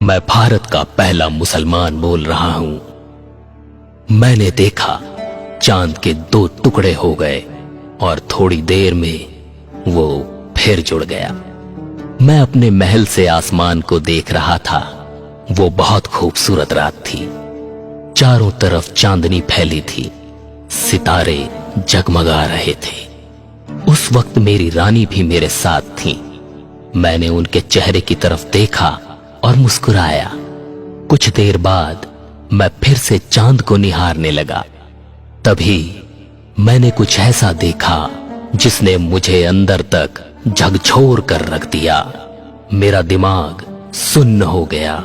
मैं भारत का पहला मुसलमान बोल रहा हूं। मैंने देखा चांद के 2 टुकड़े हो गए और थोड़ी देर में वो फिर जुड़ गया। मैं अपने महल से आसमान को देख रहा था। वो बहुत खूबसूरत रात थी। चारों तरफ चांदनी फैली थी, सितारे जगमगा रहे थे। उस वक्त मेरी रानी भी मेरे साथ थी। मैंने उनके चेहरे की तरफ देखा और मुस्कुराया। कुछ देर बाद मैं फिर से चांद को निहारने लगा। तभी मैंने कुछ ऐसा देखा जिसने मुझे अंदर तक झकझोर कर रख दिया। मेरा दिमाग सुन्न हो गया।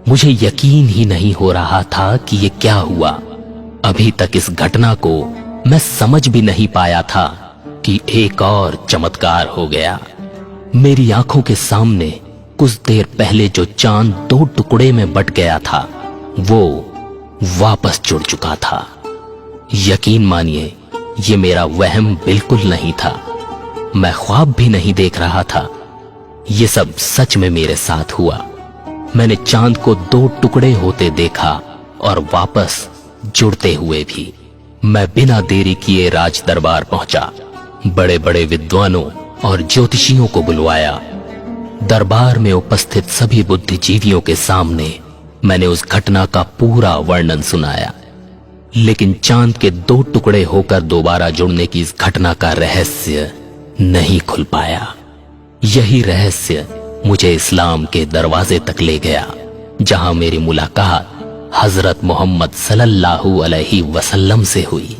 मुझे यकीन ही नहीं हो रहा था कि ये क्या हुआ। अभी तक इस घटना को मैं समझ भी नहीं पाया था कि एक और चमत्कार हो गया। मेरी आंखों के सामने कुछ देर पहले जो चांद 2 टुकड़े में बट गया था, वो वापस जुड़ चुका था। यकीन मानिए, ये मेरा वहम बिल्कुल नहीं था। मैं ख्वाब भी नहीं देख रहा था। ये सब सच में मेरे साथ हुआ। मैंने चांद को 2 टुकड़े होते देखा और वापस जुड़ते हुए भी। मैं बिना देरी किए राज दरबार पहुंचा। बड़े बड़े विद्वानों और ज्योतिषियों को बुलवाया। दरबार में उपस्थित सभी बुद्धिजीवियों के सामने मैंने उस घटना का पूरा वर्णन सुनाया। लेकिन चांद के 2 टुकड़े होकर दोबारा जुड़ने की इस घटना का रहस्य नहीं खुल पाया। यही रहस्य मुझे इस्लाम के दरवाजे तक ले गया, जहां मेरी मुलाकात हजरत मोहम्मद सल्लल्लाहु अलैहि वसल्लम से हुई।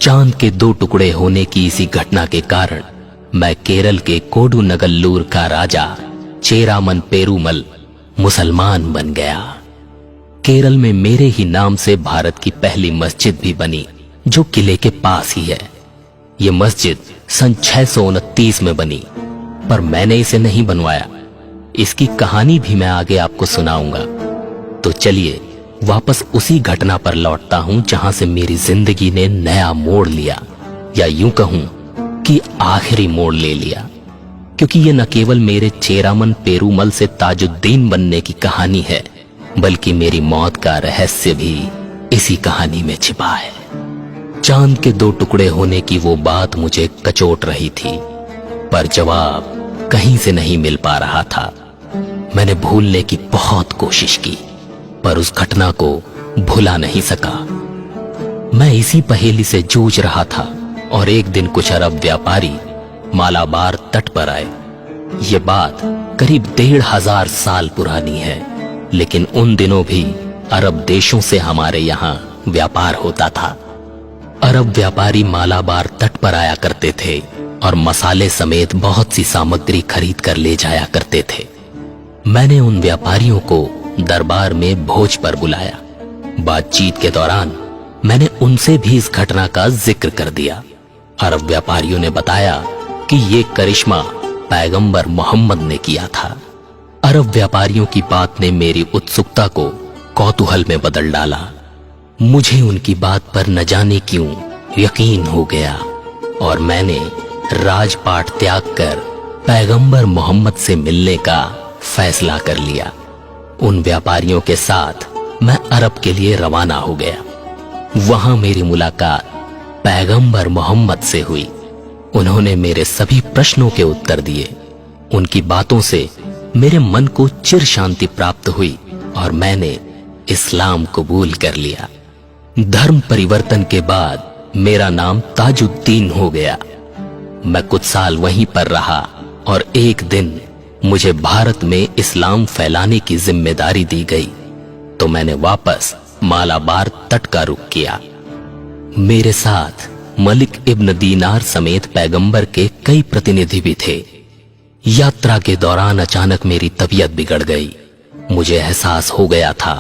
चांद के 2 टुकड़े होने की इसी घटना के कारण मैं केरल के कोडुनगल्लूर का राजा चेरामन पेरूमल मुसलमान बन गया। केरल में मेरे ही नाम से भारत की पहली मस्जिद भी बनी, जो किले के पास ही है। ये मस्जिद सन 629 में बनी, पर मैंने इसे नहीं बनवाया। इसकी कहानी भी मैं आगे आपको सुनाऊंगा। तो चलिए वापस उसी घटना पर लौटता हूं जहां से मेरी जिंदगी ने नया मोड़ लिया, या यूं कहूं कि आखिरी मोड़ ले लिया। क्योंकि ये न केवल मेरे चेरामन पेरूमल से ताजुद्दीन बनने की कहानी है, बल्कि मेरी मौत का रहस्य भी इसी कहानी में छिपा है। चांद के 2 टुकड़े होने की वो बात मुझे कचोट रही थी, पर जवाब कहीं से नहीं मिल पा रहा था। मैंने भूलने की बहुत कोशिश की, पर उस घटना को भुला नहीं सका। मैं इसी पहेली से जूझ रहा था और एक दिन कुछ अरब व्यापारी मालाबार तट पर आए। ये बात करीब 1500 साल पुरानी है, लेकिन उन दिनों भी अरब देशों से हमारे यहाँ व्यापार होता था। अरब व्यापारी मालाबार तट पर आया करते थे और मसाले समेत बहुत सी सामग्री खरीद कर ले जाया करते थे। मैंने उन व्यापारियों को दरबार में भोज पर बुलाया। बातचीत के दौरान मैंने उनसे भी इस घटना का जिक्र कर दिया। अरब व्यापारियों ने बताया कि ये करिश्मा पैगंबर मोहम्मद ने किया था। अरब व्यापारियों की बात ने मेरी उत्सुकता को कौतूहल में बदल डाला। मुझे उनकी बात पर न जाने क्यों यकीन हो गया और मैंने राजपाट त्याग कर पैगंबर मोहम्मद से मिलने का फैसला कर लिया। उन व्यापारियों के साथ मैं अरब के लिए रवाना हो गया। वहां मेरी मुलाकात पैगंबर मोहम्मद से हुई। उन्होंने मेरे सभी प्रश्नों के उत्तर दिए। उनकी बातों से मेरे मन को चिर शांति प्राप्त हुई और मैंने इस्लाम कबूल कर लिया। धर्म परिवर्तन के बाद मेरा नाम ताजुद्दीन हो गया। मैं कुछ साल वहीं पर रहा और एक दिन मुझे भारत में इस्लाम फैलाने की जिम्मेदारी दी गई, तो मैंने वापस मालाबार तट का रुख किया। मेरे साथ मलिक इब्न दीनार समेत पैगंबर के कई प्रतिनिधि भी थे। यात्रा के दौरान अचानक मेरी तबीयत बिगड़ गई। मुझे एहसास हो गया था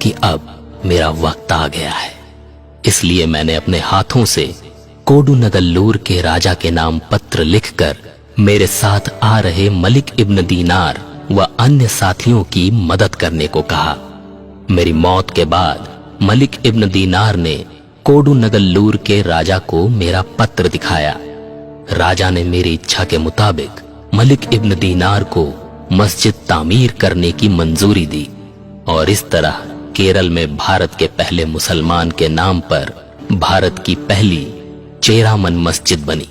कि अब मेरा वक्त आ गया है। इसलिए मैंने अपने हाथों से कोडुनगल्लूर के राजा के नाम पत्र लिखकर मेरे साथ आ रहे मलिक इब्न दीनार व अन्य साथियों की मदद करने को कहा। मेरी मौत के बाद मलिक इब्न दीनार ने कोडुनगल्लूर के राजा को मेरा पत्र दिखाया। राजा ने मेरी इच्छा के मुताबिक मलिक इब्न दीनार को मस्जिद तामीर करने की मंजूरी दी और इस तरह केरल में भारत के पहले मुसलमान के नाम पर भारत की पहली चेरामन मस्जिद बनी।